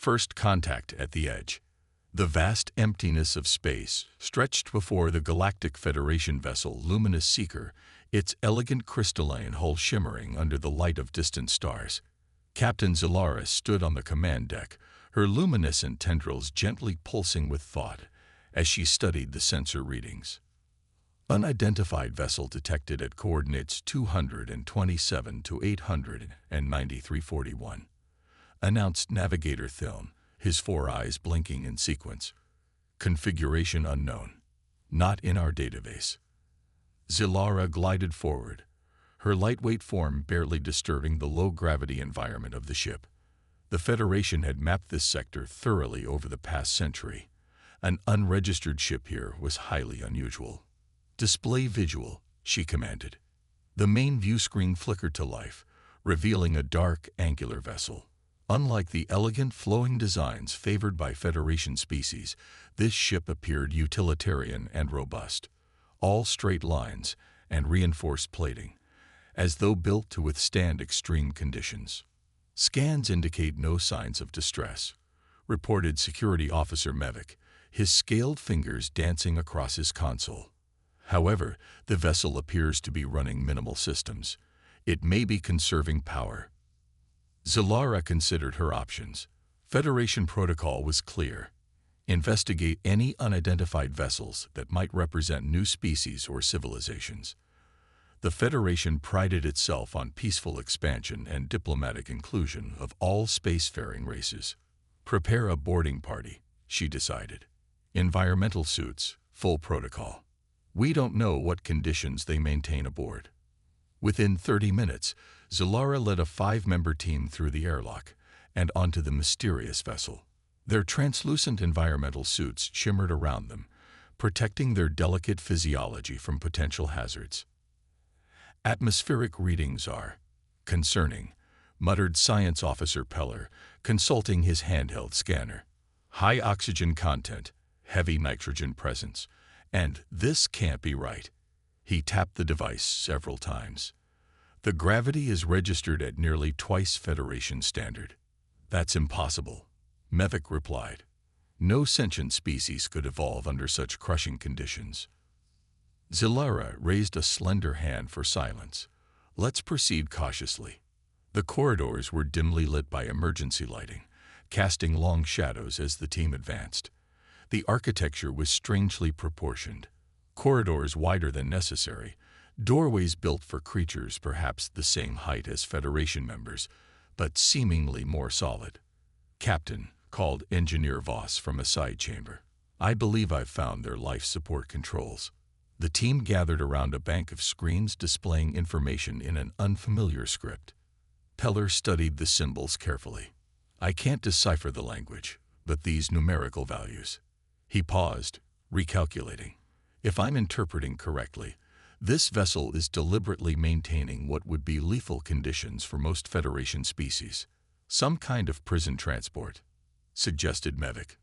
First contact at the edge. The vast emptiness of space stretched before the Galactic Federation vessel Luminous Seeker, its elegant crystalline hull shimmering under the light of distant stars. Captain Zilara stood on the command deck, her luminescent tendrils gently pulsing with thought as she studied the sensor readings. Unidentified vessel detected at coordinates 227 to 893.41. Announced Navigator Thiln, his 4 eyes blinking in sequence. Configuration unknown. Not in our database. Zilara glided forward, her lightweight form barely disturbing the low-gravity environment of the ship. The Federation had mapped this sector thoroughly over the past century. An unregistered ship here was highly unusual. Display visual, she commanded. The main view screen flickered to life, revealing a dark, angular vessel. Unlike the elegant, flowing designs favored by Federation species, this ship appeared utilitarian and robust. All straight lines and reinforced plating, as though built to withstand extreme conditions. Scans indicate no signs of distress, reported Security Officer Mevik, his scaled fingers dancing across his console. However, the vessel appears to be running minimal systems. It may be conserving power. Zilara considered her options. Federation protocol was clear. Investigate any unidentified vessels that might represent new species or civilizations. The Federation prided itself on peaceful expansion and diplomatic inclusion of all spacefaring races. Prepare a boarding party, she decided. Environmental suits, full protocol. We don't know what conditions they maintain aboard. Within 30 minutes, Zilara led a 5-member team through the airlock and onto the mysterious vessel. Their translucent environmental suits shimmered around them, protecting their delicate physiology from potential hazards. Atmospheric readings are concerning, muttered Science Officer Peller, consulting his handheld scanner. High oxygen content, heavy nitrogen presence, and this can't be right. He tapped the device several times. The gravity is registered at nearly twice Federation standard. That's impossible, Mevik replied. No sentient species could evolve under such crushing conditions. Zilara raised a slender hand for silence. Let's proceed cautiously. The corridors were dimly lit by emergency lighting, casting long shadows as the team advanced. The architecture was strangely proportioned. Corridors wider than necessary, doorways built for creatures perhaps the same height as Federation members, but seemingly more solid. Captain, called Engineer Voss from a side chamber. I believe I've found their life support controls. The team gathered around a bank of screens displaying information in an unfamiliar script. Peller studied the symbols carefully. I can't decipher the language, but these numerical values. He paused, recalculating. If I'm interpreting correctly, this vessel is deliberately maintaining what would be lethal conditions for most Federation species. Some kind of prison transport, suggested Mevik.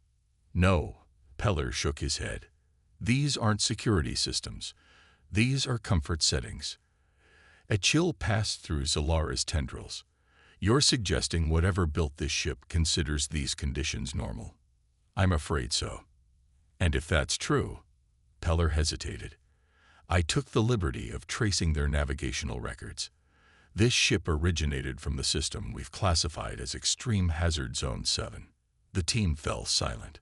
No, Peller shook his head. These aren't security systems. These are comfort settings. A chill passed through Zilara's tendrils. You're suggesting whatever built this ship considers these conditions normal. I'm afraid so. And if that's true, Peller hesitated. I took the liberty of tracing their navigational records. This ship originated from the system we've classified as Extreme Hazard Zone 7. The team fell silent.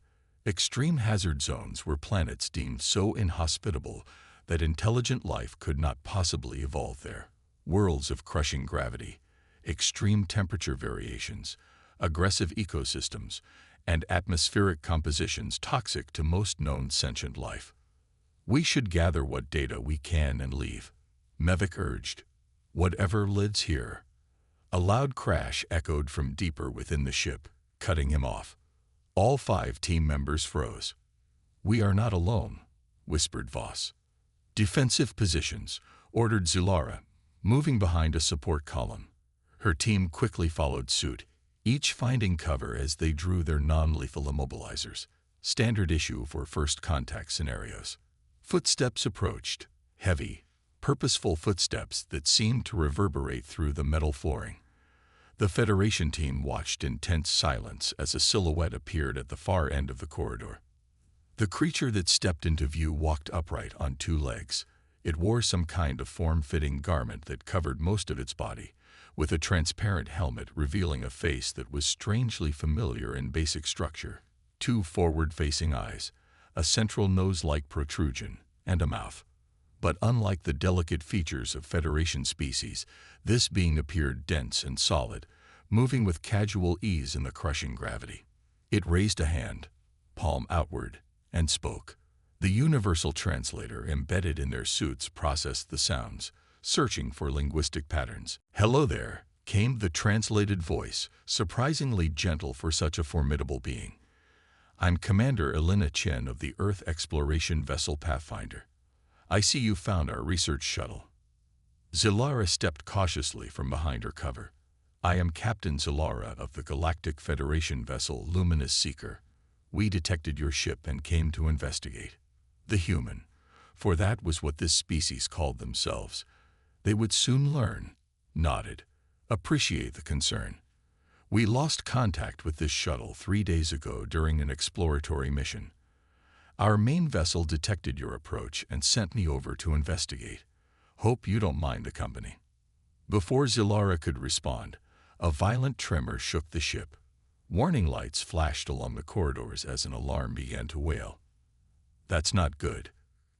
Extreme hazard zones were planets deemed so inhospitable that intelligent life could not possibly evolve there. Worlds of crushing gravity, extreme temperature variations, aggressive ecosystems, and atmospheric compositions toxic to most known sentient life. We should gather what data we can and leave, Mevik urged. Whatever lids here. A loud crash echoed from deeper within the ship, cutting him off. All 5 team members froze. We are not alone, whispered Voss. Defensive positions, ordered Zilara, moving behind a support column. Her team quickly followed suit, each finding cover as they drew their non-lethal immobilizers, standard issue for first contact scenarios. Footsteps approached, heavy, purposeful footsteps that seemed to reverberate through the metal flooring. The Federation team watched in tense silence as a silhouette appeared at the far end of the corridor. The creature that stepped into view walked upright on two legs. It wore some kind of form-fitting garment that covered most of its body, with a transparent helmet revealing a face that was strangely familiar in basic structure. Two forward-facing eyes, a central nose-like protrusion, and a mouth. But unlike the delicate features of Federation species, this being appeared dense and solid, moving with casual ease in the crushing gravity. It raised a hand, palm outward, and spoke. The universal translator embedded in their suits processed the sounds, searching for linguistic patterns. "Hello there," came the translated voice, surprisingly gentle for such a formidable being. "I'm Commander Elena Chen of the Earth exploration vessel Pathfinder. I see you found our research shuttle." Zilara stepped cautiously from behind her cover. "I am Captain Zilara of the Galactic Federation vessel Luminous Seeker. We detected your ship and came to investigate." The human, for that was what this species called themselves, they would soon learn, nodded, appreciate the concern. "We lost contact with this shuttle 3 days ago during an exploratory mission. Our main vessel detected your approach and sent me over to investigate. Hope you don't mind the company." Before Zilara could respond, a violent tremor shook the ship. Warning lights flashed along the corridors as an alarm began to wail. "That's not good,"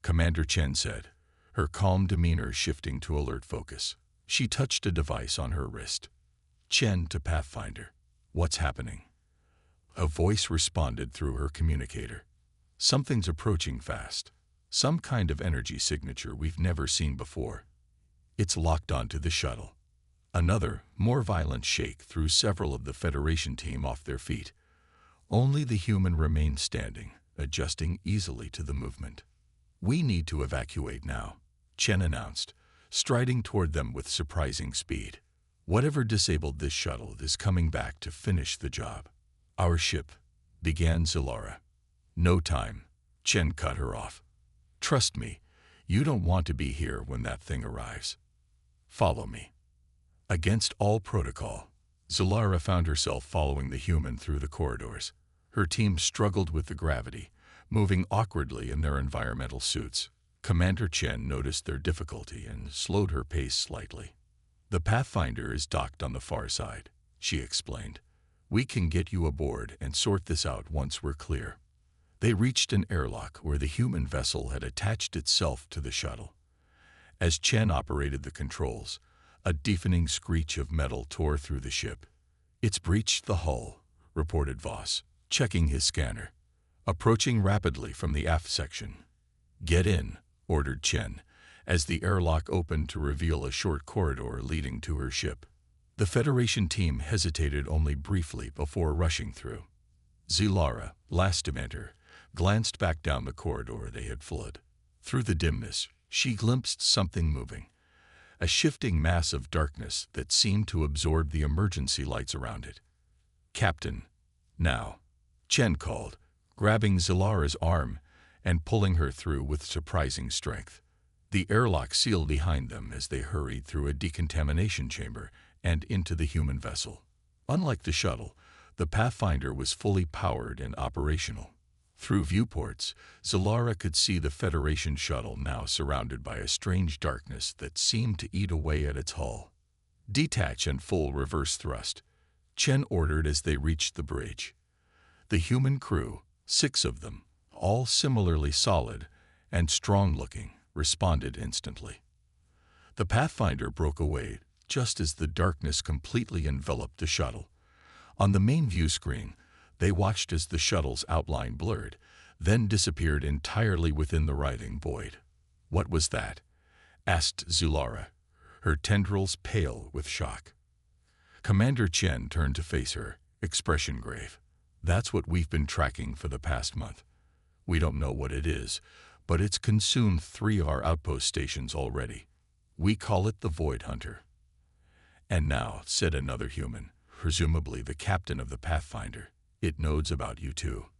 Commander Chen said, her calm demeanor shifting to alert focus. She touched a device on her wrist. "Chen to Pathfinder. What's happening?" A voice responded through her communicator. "Something's approaching fast. Some kind of energy signature we've never seen before. It's locked onto the shuttle." Another, more violent shake threw several of the Federation team off their feet. Only the human remained standing, adjusting easily to the movement. "We need to evacuate now," Chen announced, striding toward them with surprising speed. "Whatever disabled this shuttle is coming back to finish the job." "Our ship," began Zilara. "No time," Chen cut her off. "Trust me, you don't want to be here when that thing arrives. Follow me." Against all protocol, Zilara found herself following the human through the corridors. Her team struggled with the gravity, moving awkwardly in their environmental suits. Commander Chen noticed their difficulty and slowed her pace slightly. "The Pathfinder is docked on the far side," she explained. "We can get you aboard and sort this out once we're clear." They reached an airlock where the human vessel had attached itself to the shuttle. As Chen operated the controls, a deafening screech of metal tore through the ship. "It's breached the hull," reported Voss, checking his scanner. "Approaching rapidly from the aft section." "Get in," ordered Chen, as the airlock opened to reveal a short corridor leading to her ship. The Federation team hesitated only briefly before rushing through. Zilara, last to enter, glanced back down the corridor they had fled. Through the dimness, she glimpsed something moving, a shifting mass of darkness that seemed to absorb the emergency lights around it. "Captain, now," Chen called, grabbing Zilara's arm and pulling her through with surprising strength. The airlock sealed behind them as they hurried through a decontamination chamber and into the human vessel. Unlike the shuttle, the Pathfinder was fully powered and operational. Through viewports, Zilara could see the Federation shuttle now surrounded by a strange darkness that seemed to eat away at its hull. "Detach and full reverse thrust," Chen ordered as they reached the bridge. The human crew, 6 of them, all similarly solid and strong-looking, responded instantly. The Pathfinder broke away just as the darkness completely enveloped the shuttle. On the main view screen, they watched as the shuttle's outline blurred, then disappeared entirely within the writhing void. "What was that?" asked Zilara, her tendrils pale with shock. Commander Chen turned to face her, expression grave. "That's what we've been tracking for the past month. We don't know what it is, but it's consumed 3 of our outpost stations already. We call it the Void Hunter." "And now," said another human, presumably the captain of the Pathfinder, "it knows about you too."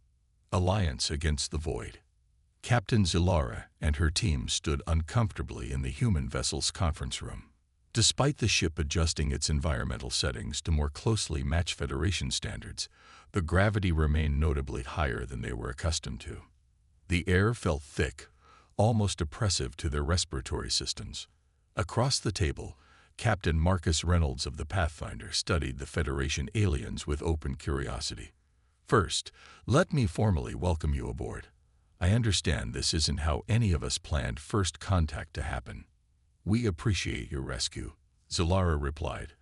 Alliance against the Void. Captain Zilara and her team stood uncomfortably in the human vessel's conference room. Despite the ship adjusting its environmental settings to more closely match Federation standards, the gravity remained notably higher than they were accustomed to. The air felt thick, almost oppressive to their respiratory systems. Across the table, Captain Marcus Reynolds of the Pathfinder studied the Federation aliens with open curiosity. "First, let me formally welcome you aboard. I understand this isn't how any of us planned first contact to happen." "We appreciate your rescue," Zilara replied,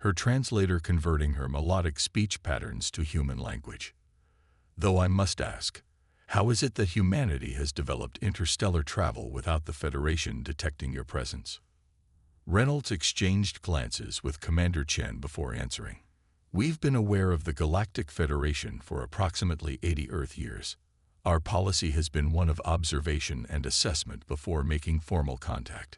her translator converting her melodic speech patterns to human language. "Though I must ask, how is it that humanity has developed interstellar travel without the Federation detecting your presence?" Reynolds exchanged glances with Commander Chen before answering. "We've been aware of the Galactic Federation for approximately 80 Earth years. Our policy has been one of observation and assessment before making formal contact."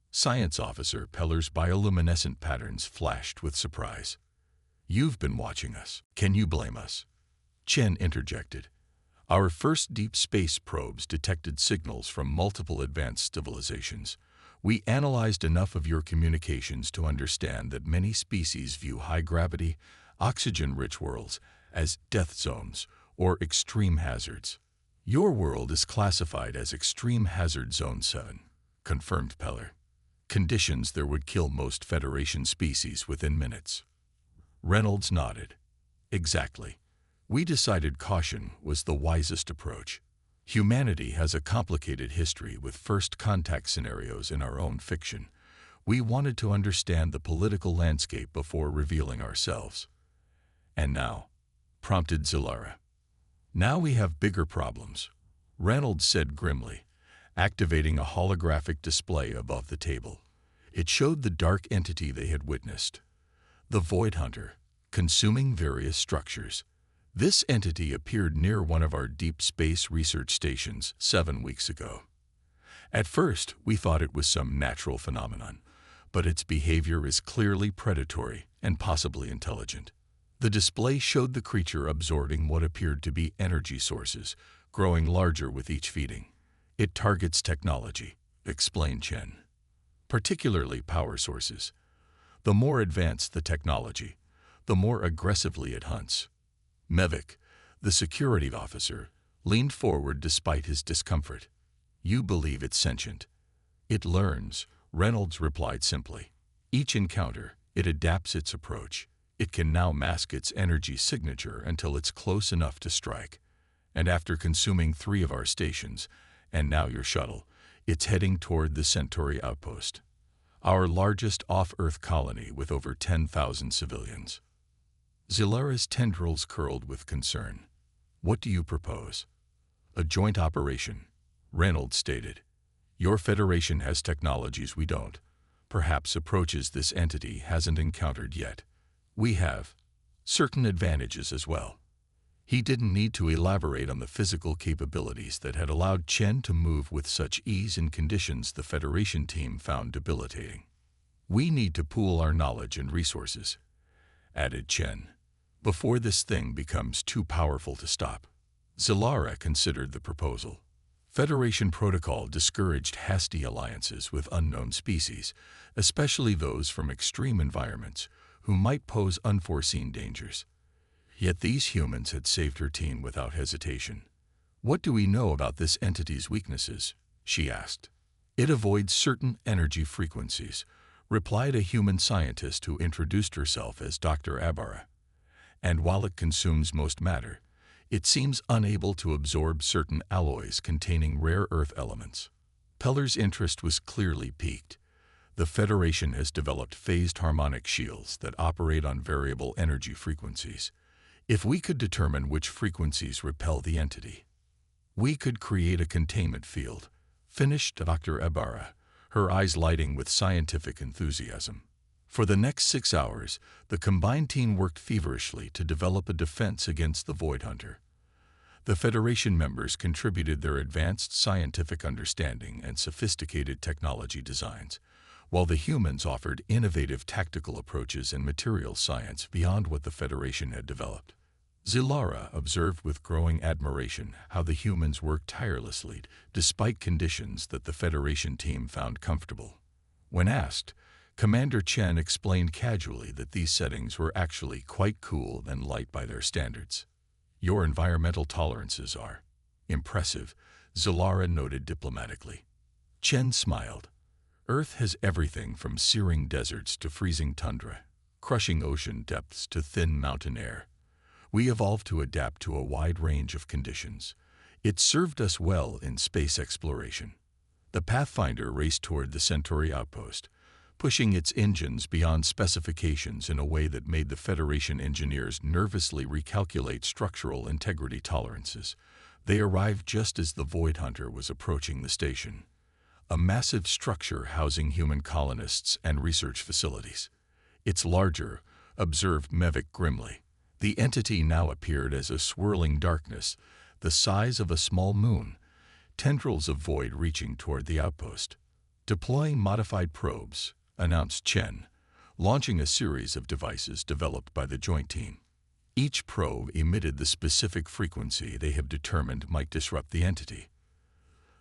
Science Officer Peller's bioluminescent patterns flashed with surprise. "You've been watching us. Can you blame us?" Chen interjected. "Our first deep space probes detected signals from multiple advanced civilizations. We analyzed enough of your communications to understand that many species view high-gravity, oxygen-rich worlds as death zones or extreme hazards. Your world is classified as Extreme Hazard Zone 7, confirmed Peller. Conditions that would kill most Federation species within minutes." Reynolds nodded. "Exactly. We decided caution was the wisest approach. Humanity has a complicated history with first contact scenarios in our own fiction. We wanted to understand the political landscape before revealing ourselves." "And now?" prompted Zilara. "Now we have bigger problems," Reynolds said grimly, activating a holographic display above the table. It showed the dark entity they had witnessed. The Void Hunter, consuming various structures. This entity appeared near one of our deep space research stations 7 weeks ago. At first, we thought it was some natural phenomenon, but its behavior is clearly predatory and possibly intelligent. The display showed the creature absorbing what appeared to be energy sources, growing larger with each feeding. "It targets technology," explained Chen, "particularly power sources. The more advanced the technology, the more aggressively it hunts." Mevik, the security officer, leaned forward despite his discomfort. "You believe it's sentient?" "It learns," Reynolds replied simply. "Each encounter, it adapts its approach. It can now mask its energy signature until it's close enough to strike. And after consuming 3 of our stations, and now your shuttle, it's heading toward the Centauri outpost, our largest off-Earth colony with over 10,000 civilians." Zilara's tendrils curled with concern. "What do you propose?" "A joint operation," Reynolds stated. "Your Federation has technologies we don't, perhaps approaches this entity hasn't encountered yet. We have certain advantages as well." He didn't need to elaborate on the physical capabilities that had allowed Chen to move with such ease in conditions the Federation team found debilitating. "We need to pool our knowledge and resources," added Chen, "before this thing becomes too powerful to stop." Zilara considered the proposal. Federation protocol discouraged hasty alliances with unknown species, especially those from extreme environments, who might pose unforeseen dangers. Yet these humans had saved her team without hesitation. "What do we know about this entity's weaknesses?" she asked. "It avoids certain energy frequencies," replied a human scientist who introduced herself as Dr. Abara. "And while it consumes most matter, it seems unable to absorb certain alloys containing rare earth elements." Peller's interest was clearly piqued. The Federation has developed phased harmonic shields that operate on variable energy frequencies. If we could determine which frequencies repel the entity, we could create a containment field, finished Dr. Ibarra, her eyes lighting with scientific enthusiasm. For the next 6 hours, the combined team worked feverishly to develop a defense against the Void Hunter. The Federation members contributed their advanced scientific understanding and sophisticated technology designs, while the humans offered innovative tactical approaches and material science beyond what the Federation had developed. Zilara observed with growing admiration how the humans worked tirelessly despite conditions that the Federation team found comfortable. When asked, Commander Chen explained casually that these settings were actually quite cool and light by their standards. Your environmental tolerances are impressive, Zilara noted diplomatically. Chen smiled. Earth has everything from searing deserts to freezing tundra, crushing ocean depths to thin mountain air. We evolved to adapt to a wide range of conditions. It served us well in space exploration. The Pathfinder raced toward the Centauri outpost, pushing its engines beyond specifications in a way that made the Federation engineers nervously recalculate structural integrity tolerances. They arrived just as the Void Hunter was approaching the station, a massive structure housing human colonists and research facilities. It's larger, observed Mevik grimly. The entity now appeared as a swirling darkness, the size of a small moon, tendrils of void reaching toward the outpost. Deploying modified probes, announced Chen, launching a series of devices developed by the joint team. Each probe emitted the specific frequency they have determined might disrupt the entity.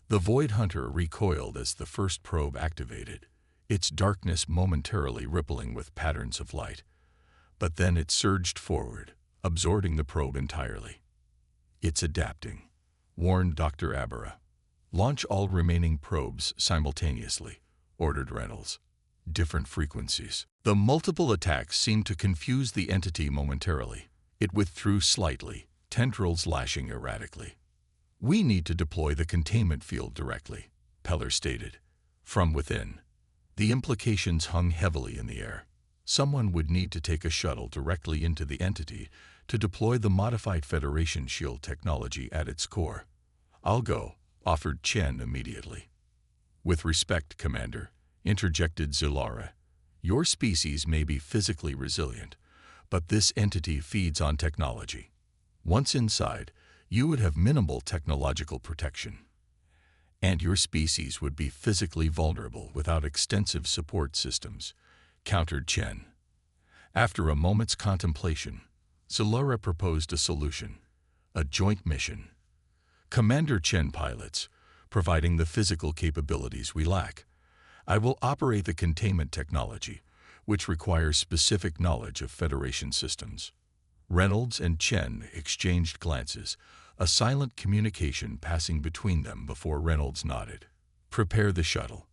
The Void Hunter recoiled as the first probe activated, its darkness momentarily rippling with patterns of light. But then it surged forward, absorbing the probe entirely. "It's adapting," warned Dr. Abera. "Launch all remaining probes simultaneously," ordered Reynolds. Different frequencies. The multiple attacks seemed to confuse the entity momentarily. It withdrew slightly, tendrils lashing erratically. "We need to deploy the containment field directly," Peller stated. From within, the implications hung heavily in the air. Someone would need to take a shuttle directly into the entity to deploy the modified Federation shield technology at its core. "I'll go," offered Chen immediately. "With respect, Commander," interjected Zilara, "your species may be physically resilient, but this entity feeds on technology. Once inside, you would have minimal technological protection. And your species would be physically vulnerable without extensive support systems," countered Chen. After a moment's contemplation, Zilara proposed a solution, a joint mission. "Commander Chen pilots, providing the physical capabilities we lack. I will operate the containment technology, which requires specific knowledge of Federation systems." Reynolds and Chen exchanged glances, a silent communication passing between them before Reynolds nodded. "Prepare the shuttle."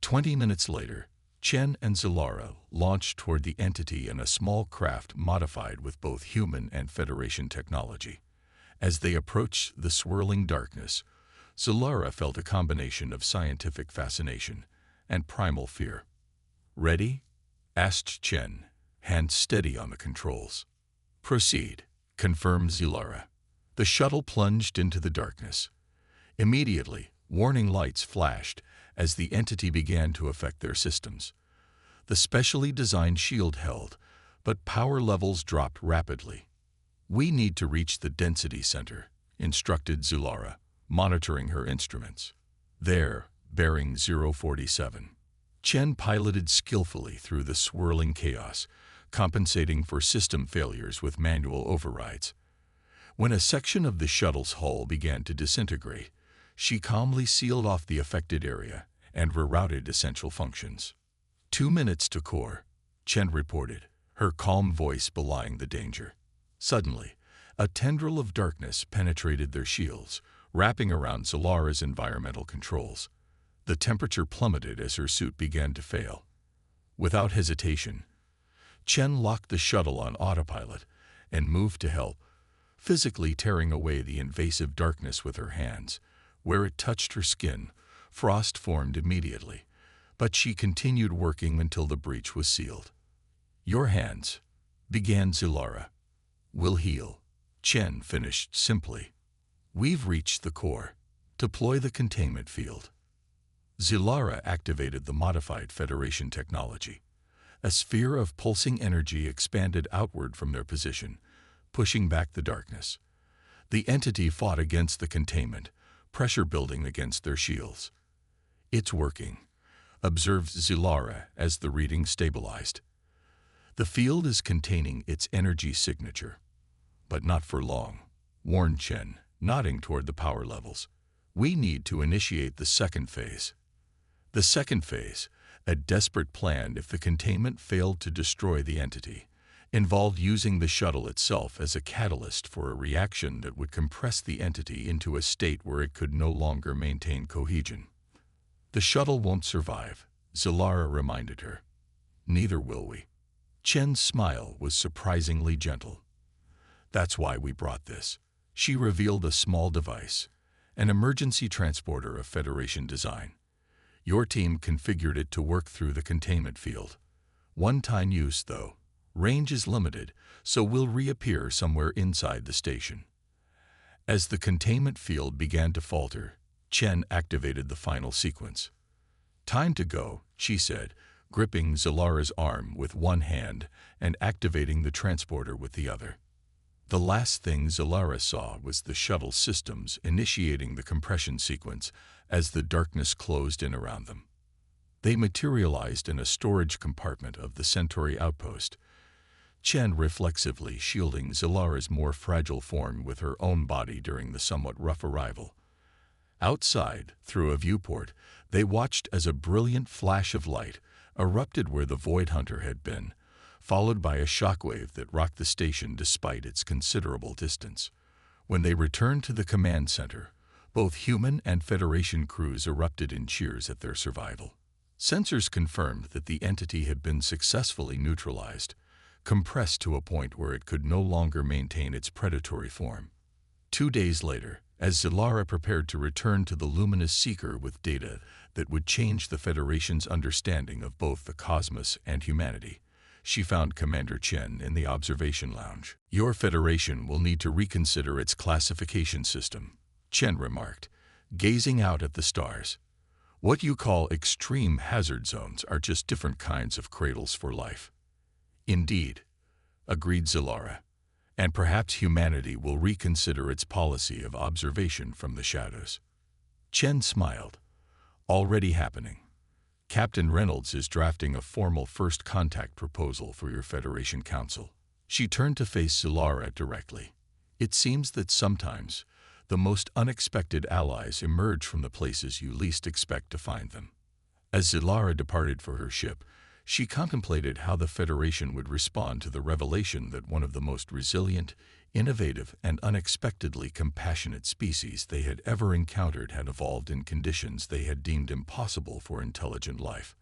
20 minutes later, Chen and Zilara launched toward the entity in a small craft modified with both human and Federation technology. As they approached the swirling darkness, Zilara felt a combination of scientific fascination and primal fear. "Ready?" asked Chen, hands steady on the controls. "Proceed," confirmed Zilara. The shuttle plunged into the darkness. Immediately, warning lights flashed as the entity began to affect their systems. The specially designed shield held, but power levels dropped rapidly. "We need to reach the density center," instructed Zilara, monitoring her instruments. "There, bearing 047. Chen piloted skillfully through the swirling chaos, compensating for system failures with manual overrides. When a section of the shuttle's hull began to disintegrate, she calmly sealed off the affected area and rerouted essential functions. 2 minutes to core, Chen reported, her calm voice belying the danger. Suddenly, a tendril of darkness penetrated their shields, wrapping around Zilara's environmental controls. The temperature plummeted as her suit began to fail. Without hesitation, Chen locked the shuttle on autopilot and moved to help, physically tearing away the invasive darkness with her hands. Where it touched her skin, frost formed immediately, but she continued working until the breach was sealed. "Your hands," began Zilara. "Will heal," Chen finished simply. "We've reached the core. Deploy the containment field." Zilara activated the modified Federation technology. A sphere of pulsing energy expanded outward from their position, pushing back the darkness. The entity fought against the containment, pressure building against their shields. "It's working," observed Zilara as the reading stabilized. "The field is containing its energy signature. But not for long," warned Chen, nodding toward the power levels. "We need to initiate the second phase." The second phase, A desperate plan, if the containment failed to destroy the entity, involved using the shuttle itself as a catalyst for a reaction that would compress the entity into a state where it could no longer maintain cohesion. "The shuttle won't survive," Zilara reminded her. "Neither will we." Chen's smile was surprisingly gentle. "That's why we brought this." She revealed a small device, an emergency transporter of Federation design. "Your team configured it to work through the containment field. One-time use, though. Range is limited, so will reappear somewhere inside the station." As the containment field began to falter, Chen activated the final sequence. "Time to go," she said, gripping Zilara's arm with one hand and activating the transporter with the other. The last thing Zilara saw was the shuttle systems initiating the compression sequence as the darkness closed in around them. They materialized in a storage compartment of the Centauri outpost, Chen reflexively shielding Zilara's more fragile form with her own body during the somewhat rough arrival. Outside, through a viewport, they watched as a brilliant flash of light erupted where the Void Hunter had been, followed by a shockwave that rocked the station despite its considerable distance. When they returned to the command center, both human and Federation crews erupted in cheers at their survival. Sensors confirmed that the entity had been successfully neutralized, compressed to a point where it could no longer maintain its predatory form. 2 days later, as Zilara prepared to return to the Luminous Seeker with data that would change the Federation's understanding of both the cosmos and humanity, she found Commander Chen in the observation lounge. "Your Federation will need to reconsider its classification system," Chen remarked, gazing out at the stars. "What you call extreme hazard zones are just different kinds of cradles for life." "Indeed," agreed Zilara, "and perhaps humanity will reconsider its policy of observation from the shadows." Chen smiled. "Already happening. Captain Reynolds is drafting a formal first contact proposal for your Federation Council." She turned to face Zilara directly. "It seems that sometimes the most unexpected allies emerge from the places you least expect to find them." As Zilara departed for her ship, she contemplated how the Federation would respond to the revelation that one of the most resilient, innovative, and unexpectedly compassionate species they had ever encountered had evolved in conditions they had deemed impossible for intelligent life.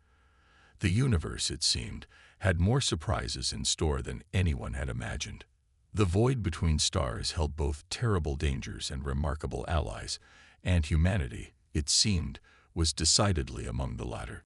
The universe, it seemed, had more surprises in store than anyone had imagined. The void between stars held both terrible dangers and remarkable allies, and humanity, it seemed, was decidedly among the latter.